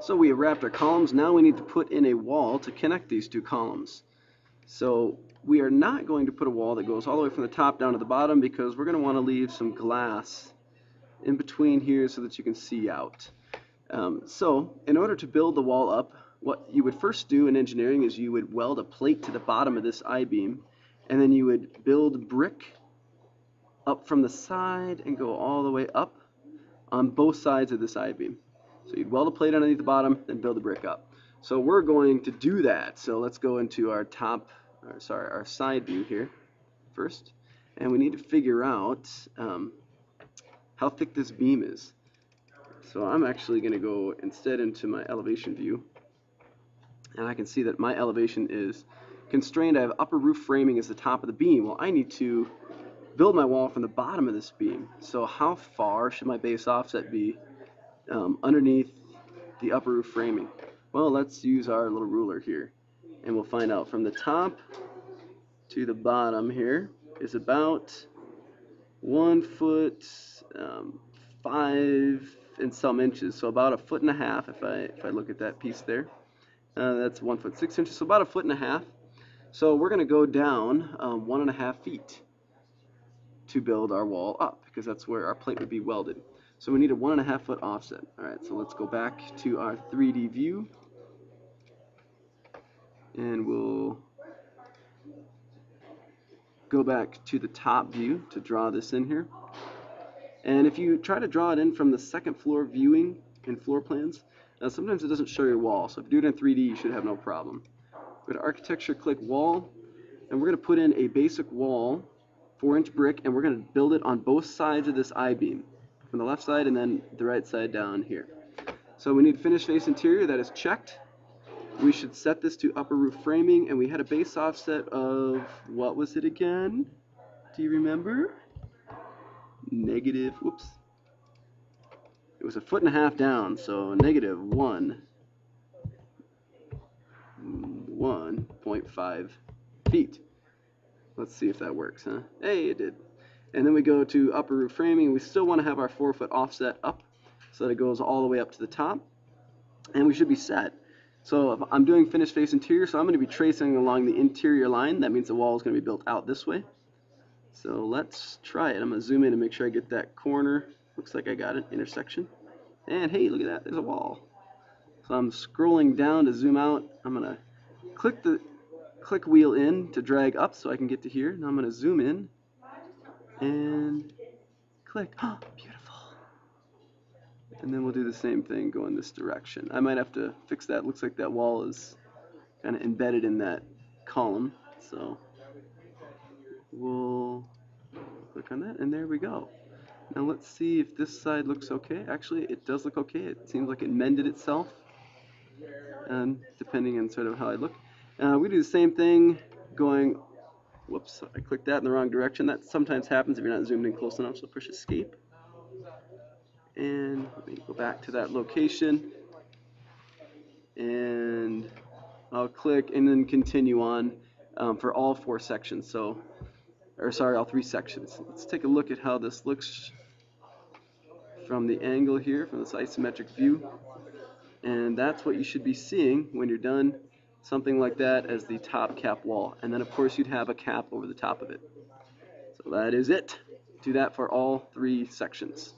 So we have wrapped our columns. Now we need to put in a wall to connect these two columns. So we are not going to put a wall that goes all the way from the top down to the bottom because we're going to want to leave some glass in between here so that you can see out. So in order to build the wall up, what you would first do in engineering is you would weld a plate to the bottom of this I-beam, and then you would build brick up from the side and go all the way up on both sides of this I-beam. So you'd weld a plate underneath the bottom, then build the brick up. So we're going to do that. So let's go into our our side view here first, and we need to figure out how thick this beam is. So I'm actually going to go instead into my elevation view, and I can see that my elevation is constrained. I have upper roof framing as the top of the beam. Well, I need to build my wall from the bottom of this beam. So how far should my base offset be underneath the upper roof framing? Well, let's use our little ruler here, and we'll find out. From the top to the bottom here is about 1 foot 5 and some inches, so about 1.5 feet if I look at that piece there. That's 1 foot 6 inches, so about 1.5 feet. So we're going to go down 1.5 feet to build our wall up, because that's where our plate would be welded. So we need a 1.5 foot offset. Alright, so let's go back to our 3D view, and we'll go back to the top view to draw this in here. And if you try to draw it in from the second floor viewing in floor plans, sometimes it doesn't show your wall. So if you do it in 3D, you should have no problem. Go to architecture, click wall, and we're going to put in a basic wall, 4-inch brick, and we're going to build it on both sides of this I-beam, from the left side and then the right side down here. So we need finished face interior. That is checked. We should set this to upper roof framing, and we had a base offset of, what was it again? Do you remember? Negative, whoops. It was 1.5 feet down, so negative 1.5 feet. Let's see if that works, huh? Hey, it did. And then we go to upper roof framing. We still want to have our 4-foot offset up so that it goes all the way up to the top. And we should be set. So if I'm doing finished face interior, so I'm going to be tracing along the interior line. That means the wall is going to be built out this way. So let's try it. I'm going to zoom in and make sure I get that corner. Looks like I got an intersection. And hey, look at that. There's a wall. So I'm scrolling down to zoom out. I'm going to click the click wheel in to drag up so I can get to here. Now I'm going to zoom in and click. Oh, beautiful. And then we'll do the same thing, go in this direction. I might have to fix that. Looks like that wall is kind of embedded in that column. So we'll click on that, and there we go. Now let's see if this side looks okay. Actually, it does look okay. It seems like it mended itself, and depending on sort of how I look. We do the same thing going, whoops, I clicked that in the wrong direction. That sometimes happens if you're not zoomed in close enough, so push escape. And let me go back to that location, and I'll click and then continue on for all 4 sections. So, or sorry, all 3 sections. Let's take a look at how this looks from the angle here, from this isometric view. And that's what you should be seeing when you're done something like that as the top cap wall. And then of course you'd have a cap over the top of it. So that is it. Do that for all 3 sections.